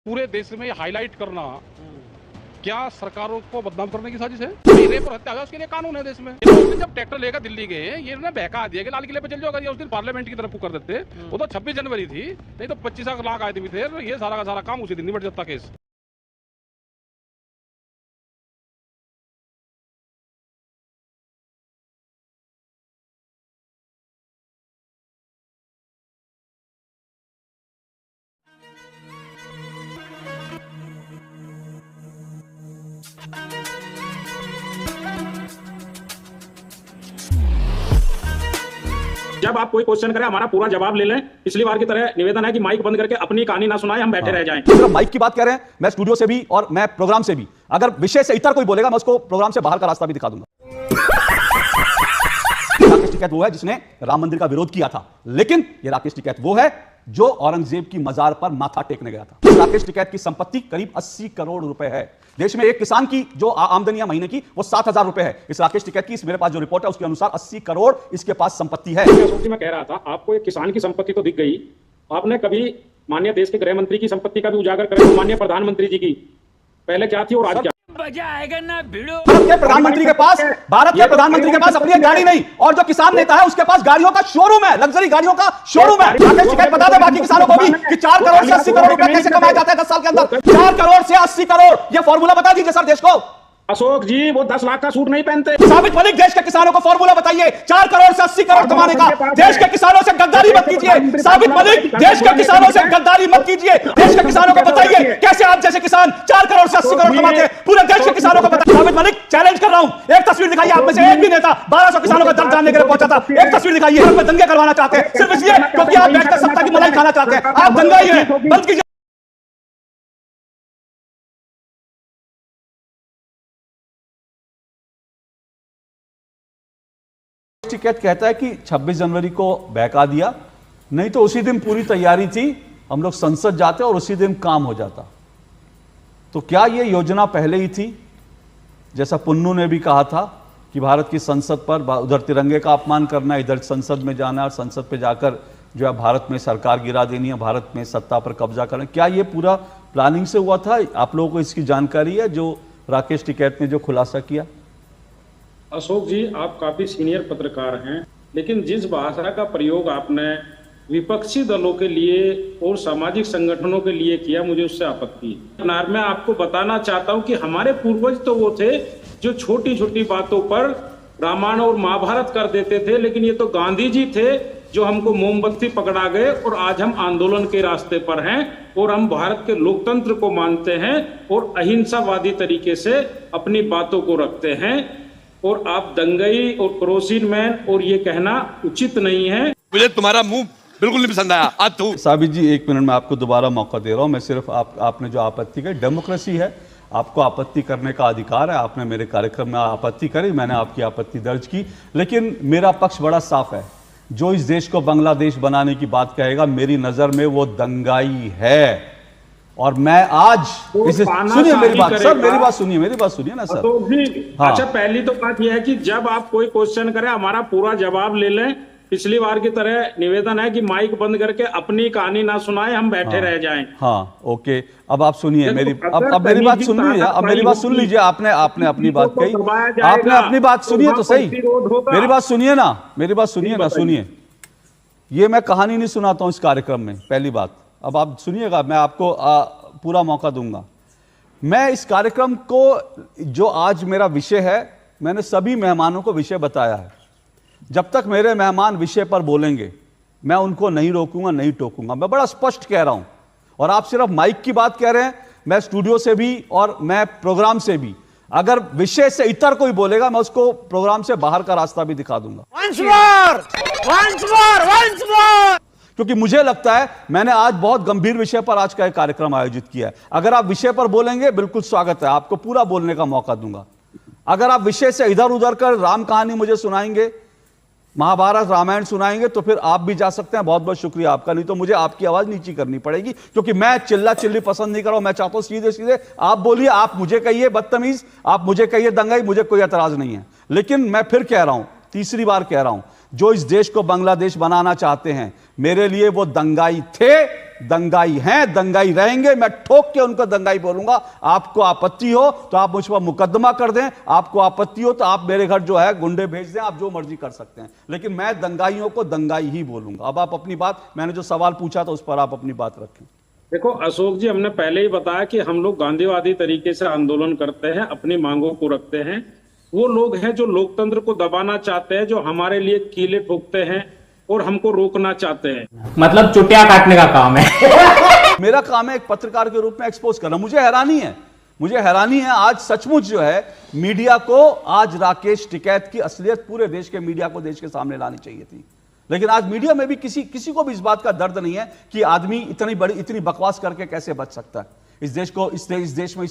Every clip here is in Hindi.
पूरे देश में हाईलाइट करना क्या सरकारों को बदनाम करने की साजिश है? रेप और हत्या है, उसके लिए कानून है देश में। उस दिन जब ट्रैक्टर लेकर दिल्ली गए, ये ना बहका दिया कि लाल किले पे चल जाओ। अगर ये उस दिन पार्लियामेंट की तरफ कर देते, वो तो 26 जनवरी थी, नहीं तो 25 लाख आदमी थे। ये सारा का सारा काम उसी दिन निपट जाता केस। जब आप कोई क्वेश्चन करें हमारा पूरा जवाब ले लें। पिछली बार की तरह निवेदन है कि माइक बंद करके अपनी कहानी ना सुनाएं, हम बैठे रह जाएं। सिर्फ माइक की बात कह रहे हैं, मैं स्टूडियो से भी और मैं प्रोग्राम से भी, अगर विषय से इतर कोई बोलेगा मैं उसको प्रोग्राम से बाहर का रास्ता भी दिखा दूंगा। राकेश टिकैत वो है जिसने राम मंदिर का विरोध किया था, लेकिन ये राकेश टिकैत वो है जो औरंगजेब की मजार पर माथा टेकने गया था। राकेश टिकैत की संपत्ति करीब 80 करोड़ रुपए है। देश में एक किसान की जो आमदनी है महीने की वो 7,000 रुपए है। इस राकेश टिकैत की, इस मेरे पास जो रिपोर्ट है उसके अनुसार 80 करोड़ इसके पास संपत्ति है। मैं कह रहा था आपको एक किसान की संपत्ति तो दिख गई, आपने कभी माननीय देश के गृह मंत्री की संपत्ति का भी उजागर करा? माननीय प्रधानमंत्री जी की पहले क्या थी और आज क्या? मजा आएगा ना भिड़ो। भारत के प्रधानमंत्री के पास अपनी गाड़ी नहीं, और जो किसान नेता है उसके पास गाड़ियों का शोरूम है, लग्जरी गाड़ियों का शोरूम है। राकेश टिकैत बता दे बाकी किसानों को भी कि 4 करोड़ से 80 करोड़ रुपए कैसे कमाए जाते हैं 10 साल के अंदर। 4 करोड़ से 80 करोड़, यह फॉर्मूला बता दीजिए सर देश को। अशोक जी वो 10 लाख का सूट नहीं पहनते। साबित मलिक, देश के किसानों को फॉर्मूला बताइए 4 करोड़ से 80 करोड़ कमाने का। देश के किसानों से गद्दारी मत कीजिए साबित मलिक, देश के किसानों से गद्दारी मत कीजिए। देश के किसानों को बताइए कैसे आप जैसे किसान 4 करोड़ से 80 करोड़ कमाते हैं। पूरे देश के किसानों को बताइए। साबित मलिक, चैलेंज कर रहा हूं, एक तस्वीर दिखाइए आप में से एक भी नेता 1200 किसानों का दर्द जानने के लिए पहुंचा था। एक तस्वीर दिखाइए। हम दंगे करवाना चाहते हैं सिर्फ इसलिए क्योंकि आप बैठकर सत्ता की मलाई खाना चाहते हैं। आप दंगाई हैं, बंद कीजिए। टिकैत कहता है कि 26 जनवरी को बहका दिया, नहीं तो उसी दिन पूरी तैयारी थी, हम लोग संसद जाते और उसी दिन काम हो जाता। तो क्या यह योजना पहले ही थी? जैसा पुन्नू ने भी कहा था कि भारत की संसद पर उधर तिरंगे का अपमान करना, इधर संसद में जाना और संसद पे जाकर जो है भारत में सरकार गिरा देनी है, भारत में सत्ता पर कब्जा करना। क्या यह पूरा प्लानिंग से हुआ था? आप लोगों को इसकी जानकारी है जो राकेश टिकैत ने जो खुलासा किया? अशोक जी आप काफी सीनियर पत्रकार हैं, लेकिन जिस भाषा का प्रयोग आपने विपक्षी दलों के लिए और सामाजिक संगठनों के लिए किया, मुझे उससे आपत्ति है। मैं आपको बताना चाहता हूं कि हमारे पूर्वज तो वो थे जो छोटी छोटी बातों पर रामायण और महाभारत कर देते थे, लेकिन ये तो गांधी जी थे जो हमको मोमबत्ती पकड़ा गए और आज हम आंदोलन के रास्ते पर हैं और हम भारत के लोकतंत्र को मानते हैं और अहिंसावादी तरीके से अपनी बातों को रखते हैं। और आप दंगई और क्रोसिन मैन और ये कहना उचित नहीं है। मुझे तुम्हारा मुंह बिल्कुल नहीं पसंद आया। साबित जी 1 मिनट में आपको दोबारा मौका दे रहा हूं। मैं सिर्फ आपने जो आपत्ति की, डेमोक्रेसी है, आपको आपत्ति करने का अधिकार है। आपने मेरे कार्यक्रम में आपत्ति करी, मैंने आपकी आपत्ति दर्ज की, लेकिन मेरा पक्ष बड़ा साफ है। जो इस देश को बांग्लादेश बनाने की बात कहेगा, मेरी नजर में वो दंगाई है। और मैं आज सुनिए मेरी बात सर, मेरी बात सुनिए ना सर। तो भी हाँ। अच्छा, पहली तो बात यह है कि जब आप कोई क्वेश्चन करें हमारा पूरा जवाब ले लें। पिछली बार की तरह निवेदन है कि माइक बंद करके अपनी कहानी ना सुनाएं, हम बैठे रह जाएं। हाँ ओके, अब आप सुनिए मेरी, अब मेरी बात सुनिए, अब मेरी बात सुन लीजिए। आपने अपनी बात कही, आपने अपनी बात सुनिए तो सही। मेरी बात सुनिए ना, सुनिए। ये मैं कहानी नहीं सुनाता हूं इस कार्यक्रम में, पहली बात। अब आप सुनिएगा, मैं आपको पूरा मौका दूंगा। मैं इस कार्यक्रम को, जो आज मेरा विषय है, मैंने सभी मेहमानों को विषय बताया है। जब तक मेरे मेहमान विषय पर बोलेंगे मैं उनको नहीं रोकूंगा, नहीं टोकूंगा। मैं बड़ा स्पष्ट कह रहा हूं। और आप सिर्फ माइक की बात कह रहे हैं, मैं स्टूडियो से भी और मैं प्रोग्राम से भी, अगर विषय से इतर कोई बोलेगा मैं उसको प्रोग्राम से बाहर का रास्ता भी दिखा दूंगा। once more। क्योंकि मुझे लगता है मैंने आज बहुत गंभीर विषय पर आज का एक कार्यक्रम आयोजित किया है। अगर आप विषय पर बोलेंगे बिल्कुल स्वागत है, आपको पूरा बोलने का मौका दूंगा। अगर आप विषय से इधर उधर कर राम कहानी मुझे सुनाएंगे, महाभारत रामायण सुनाएंगे, तो फिर आप भी जा सकते हैं। बहुत बहुत शुक्रिया आपका, नहीं तो मुझे आपकी आवाज नीची करनी पड़ेगी, क्योंकि मैं चिल्ला चिल्ली पसंद नहीं कर रहा हूं। मैं चाहता हूं सीधे सीधे आप बोलिए, आप मुझे कहिए बदतमीज, आप मुझे कहिए दंगाई, मुझे कोई एतराज नहीं है। लेकिन मैं फिर कह रहा हूं, तीसरी बार कह रहा हूं, जो इस देश को बांग्लादेश बनाना चाहते हैं, मेरे लिए वो दंगाई थे दंगाई हैं, दंगाई रहेंगे। मैं ठोक के उनको दंगाई बोलूंगा। आपको आपत्ति हो तो आप मुझ पर मुकदमा कर दें, आपको आपत्ति हो तो आप मेरे घर जो है गुंडे भेज दें, आप जो मर्जी कर सकते हैं, लेकिन मैं दंगाइयों को दंगाई ही बोलूंगा। अब आप अपनी बात, मैंने जो सवाल पूछा था उस पर आप अपनी बात रखें। देखो अशोक जी, हमने पहले ही बताया कि हम लोग गांधीवादी तरीके से आंदोलन करते हैं, अपनी मांगों को रखते हैं। वो लोग हैं जो लोकतंत्र को दबाना चाहते हैं, जो हमारे लिए कीले ठोकते हैं और हमको रोकना चाहते हैं। मतलब चुटिया काटने का काम है। मेरा काम है एक पत्रकार के रूप में एक्सपोज करना। मुझे हैरानी है आज सचमुच जो है मीडिया को, आज राकेश टिकैत की असलियत पूरे देश के मीडिया को देश के सामने लानी चाहिए थी, लेकिन आज मीडिया में भी किसी को भी इस बात का दर्द नहीं है कि आदमी इतनी बकवास करके कैसे बच सकता है। इस देश में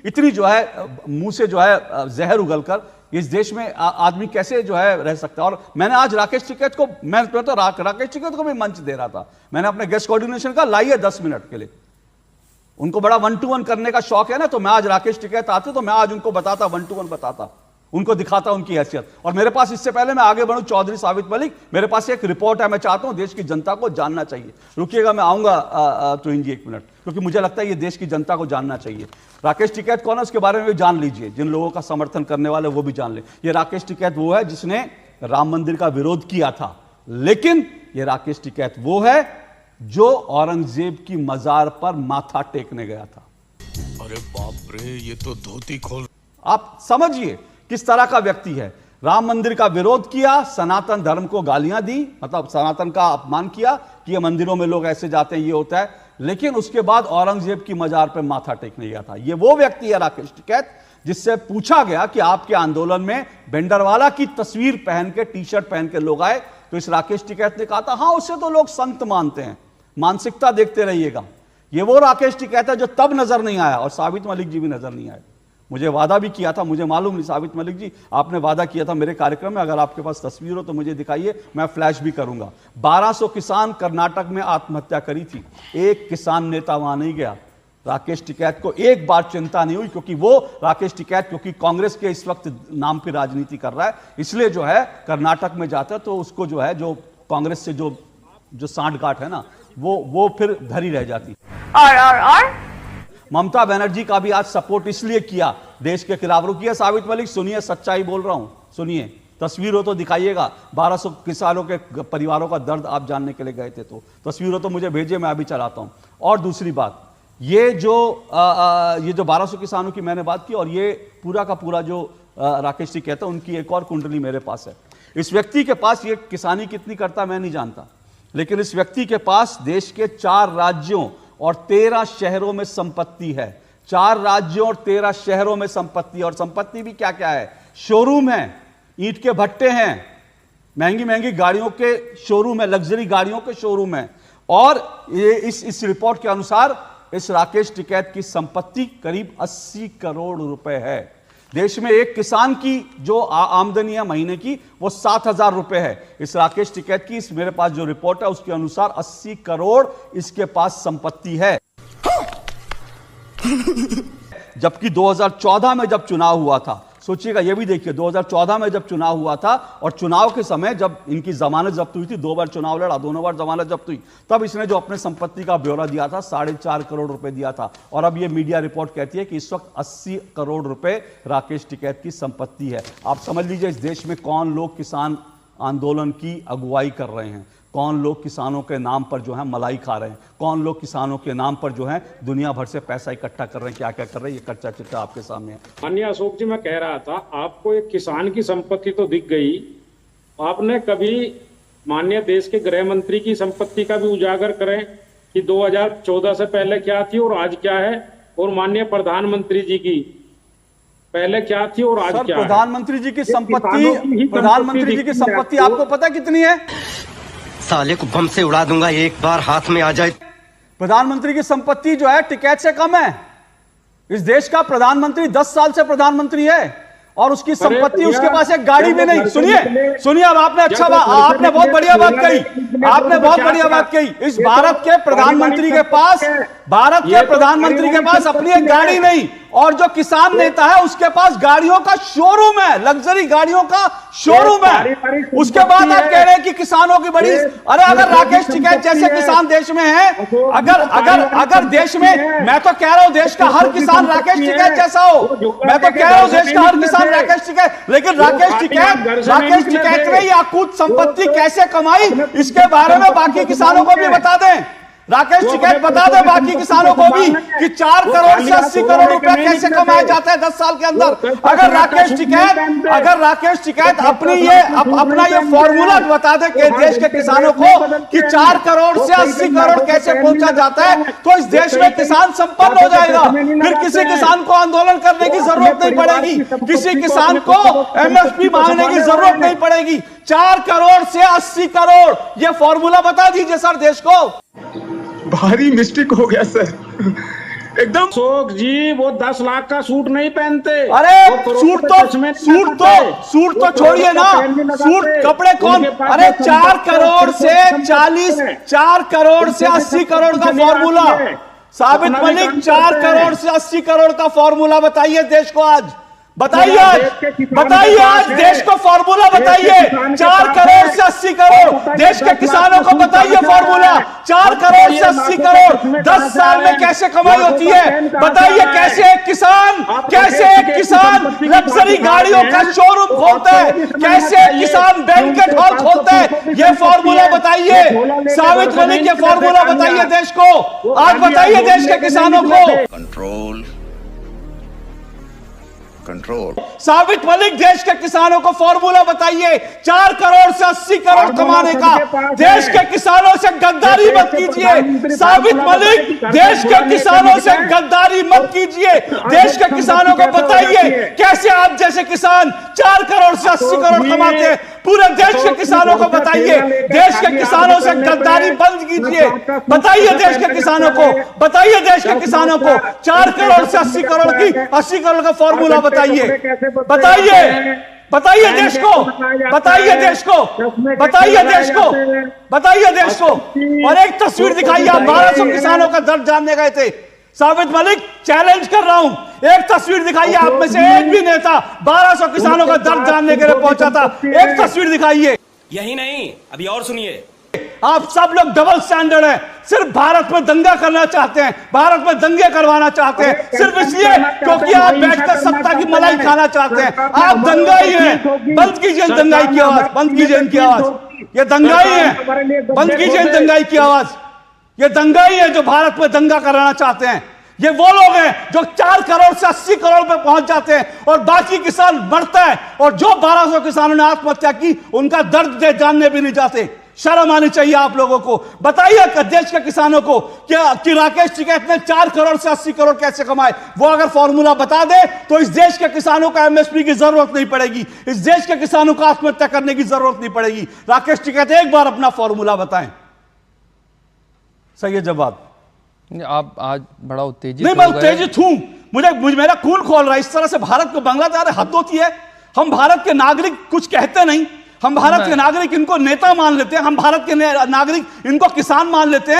इतनी जो है मुंह से जो है जहर उगलकर इस देश में आदमी कैसे जो है रह सकता है। और मैंने आज राकेश टिकैत को, मैं तो राकेश टिकैत को भी मंच दे रहा था। मैंने अपने गेस्ट कोऑर्डिनेशन का लाइए 10 मिनट के लिए, उनको बड़ा 1-to-1 करने का शौक है ना, तो मैं आज राकेश टिकैत आते तो मैं आज उनको बताता, 1-to-1 बताता, उनको दिखाता उनकी हैसियत। और मेरे पास, इससे पहले मैं आगे बढ़ूं, चौधरी साबित मलिक, मेरे पास एक रिपोर्ट है, मैं चाहता हूं देश की जनता को जानना चाहिए। रुकिएगा, मैं आऊंगा तो जी 1 मिनट, क्योंकि मुझे लगता है ये देश की जनता को जानना चाहिए। राकेश टिकैत कौन है उसके बारे में भी जान लीजिए, जिन लोगों का समर्थन करने वाले वो भी जान ले। ये राकेश टिकैत वो है जिसने राम मंदिर का विरोध किया था, लेकिन ये राकेश टिकैत वो है जो औरंगजेब की मजार पर माथा टेकने गया था। अरे बाप रे, ये तो धोती खोल। आप समझिए किस तरह का व्यक्ति है। राम मंदिर का विरोध किया, सनातन धर्म को गालियां दी, मतलब सनातन का अपमान किया कि ये मंदिरों में लोग ऐसे जाते हैं, ये होता है, लेकिन उसके बाद औरंगजेब की मजार पर माथा टेकने गया था। ये वो व्यक्ति है राकेश टिकैत जिससे पूछा गया कि आपके आंदोलन में भिंडरवाला की तस्वीर पहन के, टी-शर्ट पहन के लोग आए, तो इस राकेश टिकैत ने कहा था हां उससे तो लोग संत मानते हैं, मानसिकता देखते रहिएगा। ये वो राकेश टिकैत है जो तब नजर नहीं आया, और साबित मलिक जी भी नजर नहीं आए। मुझे वादा भी किया था, मुझे मालूम नहीं साबित मलिक जी, आपने वादा किया था मेरे कार्यक्रम में, अगर आपके पास तस्वीर हो तो मुझे दिखाइए, मैं फ्लैश भी करूंगा। 1200 किसान कर्नाटक में आत्महत्या करी थी, एक किसान नेता वहां नहीं गया। राकेश टिकैत को एक बार चिंता नहीं हुई, क्योंकि वो राकेश टिकैत, क्योंकि कांग्रेस के इस वक्त नाम की राजनीति कर रहा है, इसलिए जो है कर्नाटक में जाता है तो उसको जो है, जो कांग्रेस से जो सांठगांठ है ना, वो फिर धरी रह जाती। और ममता बनर्जी का भी आज सपोर्ट इसलिए किया, देश के खिलाफ। रुकिए साबित मलिक, सुनिए, सच्चाई बोल रहा हूं, सुनिए, तस्वीर हो तो दिखाइएगा। 1200 किसानों के परिवारों का दर्द आप जानने के लिए गए थे, तो तस्वीर हो तो मुझे भेजिए, मैं अभी चलाता हूं। और दूसरी बात, ये जो 1200 किसानों की मैंने बात की, और ये पूरा का पूरा जो राकेश जी कहते हैं, उनकी एक और कुंडली मेरे पास है। इस व्यक्ति के पास, ये किसानी कितनी करता मैं नहीं जानता, लेकिन इस व्यक्ति के पास देश के 4 राज्यों और 13 शहरों में संपत्ति है। 4 राज्यों और 13 शहरों में संपत्ति, और संपत्ति भी क्या क्या है, शोरूम है, ईंट के भट्टे हैं, महंगी महंगी गाड़ियों के शोरूम है, लग्जरी गाड़ियों के शोरूम है। और ये इस रिपोर्ट के अनुसार इस राकेश टिकैत की संपत्ति करीब 80 करोड़ रुपए है। देश में एक किसान की जो आमदनी है महीने की, वो 7,000 रुपए है। इस राकेश टिकैत की, मेरे पास जो रिपोर्ट है उसके अनुसार 80 करोड़ इसके पास संपत्ति है। जबकि 2014 में जब चुनाव हुआ था, सोचिएगा, ये भी देखिए, 2014 में जब चुनाव हुआ था, और चुनाव के समय जब इनकी जमानत जब्त हुई थी, 2 बार चुनाव लड़ा, दोनों बार जमानत जब्त हुई, तब इसने जो अपने संपत्ति का ब्यौरा दिया था, 4.5 करोड़ रुपए दिया था। और अब ये मीडिया रिपोर्ट कहती है कि इस वक्त 80 करोड़ रुपए राकेश टिकैत की संपत्ति है। आप समझ लीजिए इस देश में कौन लोग किसान आंदोलन की अगुवाई कर रहे हैं, कौन लोग किसानों के नाम पर जो है मलाई खा रहे हैं, कौन लोग किसानों के नाम पर जो है दुनिया भर से पैसा इकट्ठा कर रहे हैं, क्या क्या कर रहे हैं, ये कच्चा चिट्ठा आपके सामने है। माननीय अशोक जी, मैं कह रहा था, आपको एक किसान की संपत्ति तो दिख गई, आपने कभी माननीय देश के गृह मंत्री की संपत्ति का भी उजागर करें कि 2014 से पहले क्या थी और आज क्या है, और माननीय प्रधानमंत्री जी की पहले क्या थी और आज क्या है। प्रधानमंत्री जी की संपत्ति आपको पता कितनी है? साले को बम से उड़ा दूंगा एक बार हाथ में आ जाए। प्रधानमंत्री की संपत्ति जो है टिकैत से कम है। इस देश का प्रधानमंत्री 10 साल से प्रधानमंत्री है, और उसकी संपत्ति, उसके पास एक गाड़ी भी नहीं। सुनिए, अब आपने आपने बहुत बढ़िया बात कही, आपने बहुत बढ़िया बात कही। इस भारत के प्रधानमंत्री के पास अपनी एक गाड़ी नहीं, और जो किसान नेता है उसके पास गाड़ियों का शोरूम है, लग्जरी गाड़ियों का शोरूम है। उसके बाद आप कह रहे हैं कि किसानों की बड़ी, अरे अगर राकेश टिकैत जैसे किसान देश में है, अगर देश में, मैं तो कह रहा हूं देश का हर किसान राकेश टिकैत जैसा हो, मैं तो कह रहा हूं देश का हर किसान राकेश टिकैत, लेकिन राकेश टिकैत ने यह अकूत संपत्ति कैसे कमाई इसके बारे में बाकी किसानों को भी बता दें। राकेश टिकैत बता दे बाकी किसानों को भी कि 4 करोड़ से 80 करोड़ रुपए कैसे कमाए जाते हैं 10 साल के अंदर। अगर राकेश टिकैत अपना ये फॉर्मूला बता दे कि देश के किसानों को कि 4 करोड़ से 80 करोड़ कैसे पहुंचा जाता है, तो इस देश में किसान संपन्न हो जाएगा। फिर किसी किसान को आंदोलन करने की जरूरत नहीं पड़ेगी, किसी किसान को एमएसपी मांगने की जरूरत नहीं पड़ेगी। 4 करोड़ से 80 करोड़ ये फॉर्मूला बता दीजिए सर देश को। भारी मिस्टेक हो गया सर, एकदम। अशोक जी वो 10 लाख का सूट नहीं पहनते। अरे सूट तो छोड़िए ना, सूट कपड़े कौन, अरे 4 करोड़ से 80 करोड़ का फॉर्मूला। साबित मलिक 4 करोड़ से 80 करोड़ का फॉर्मूला बताइए देश को आज, बताइए आज देश को फॉर्मूला बताइए। 4 करोड़ से 80 करोड़ देश के किसानों को बताइए फॉर्मूला। 4 करोड़ से 80 करोड़ 10 साल में कैसे कमाई होती है बताइए। कैसे एक किसान लग्जरी गाड़ियों का शोरूम खोलता है, कैसे एक किसान बैंकेट हॉल खोलता है, ये फॉर्मूला बताइए। साबित मलिक ये फॉर्मूला बताइए देश को आज, बताइए देश के किसानों को। कंट्रोल साबित मलिक देश के किसानों को फॉर्मूला बताइए। 4 करोड़ से 80 करोड़ कमाने का। देश के किसानों से गद्दारी मत कीजिए साबित मलिक, देश के किसानों से गद्दारी मत कीजिए। देश के किसानों को बताइए कैसे आप जैसे किसान 4 करोड़ से 80 करोड़ कमाते हैं। पूरे देश के किसानों को बताइए, देश के किसानों से गद्दारी बंद कीजिए। बताइए देश के किसानों को, बताइए देश के किसानों को 4 करोड़ से 80 करोड़ का फॉर्मूला बताइए देश को, बताइए देश को। और एक तस्वीर दिखाइए, आप 1200 किसानों का दर्द जानने गए थे। साबित मलिक चैलेंज कर रहा हूं, एक तस्वीर दिखाइए, आप में से एक भी नेता 1200 किसानों का दर्द जानने के लिए पहुंचा था। एक तस्वीर दिखाइए। यही नहीं, अभी और सुनिए। आप सब लोग डबल स्टैंडर्ड हैं, सिर्फ भारत में दंगा करना चाहते हैं, भारत में दंगे करवाना चाहते हैं, सिर्फ इसलिए क्योंकि आप बैठकर सत्ता की मलाई खाना चाहते हैं। आप दंगाई हैं। बंद कीजिए दंगाई की आवाज, बंद कीजिए इनकी आवाज। ये दंगाई है, बंद कीजिए दंगाई की आवाज। ये दंगाई है जो भारत में दंगा कराना चाहते हैं। ये वो लोग हैं जो 4 करोड़ से 80 करोड़ पे पहुंच जाते हैं और बाकी किसान मरता है। और जो 1200 किसानों ने आत्महत्या की उनका दर्द जानने भी नहीं जाते। शर्म आनी चाहिए आप लोगों को। बताइए देश के किसानों को कि राकेश टिकैत ने 4 करोड़ से 80 करोड़ कैसे कमाए। वो अगर फॉर्मूला बता दे तो इस देश के किसानों को एमएसपी की जरूरत नहीं पड़ेगी, इस देश के किसानों को आत्महत्या करने की जरूरत नहीं पड़ेगी। राकेश टिकैत एक बार अपना फॉर्मूला बताएं। सही है जवाब। आप आज बड़ा उत्तेजित नहीं, मैं उत्तेजित हूं, मुझे मेरा खून खोल रहा है। इस तरह से भारत को बांग्लादेश हद होती है। हम भारत के नागरिक कुछ कहते नहीं, हम भारत के नागरिक इनको नेता मान लेते हैं, हम भारत के नागरिक इनको किसान मान लेते हैं।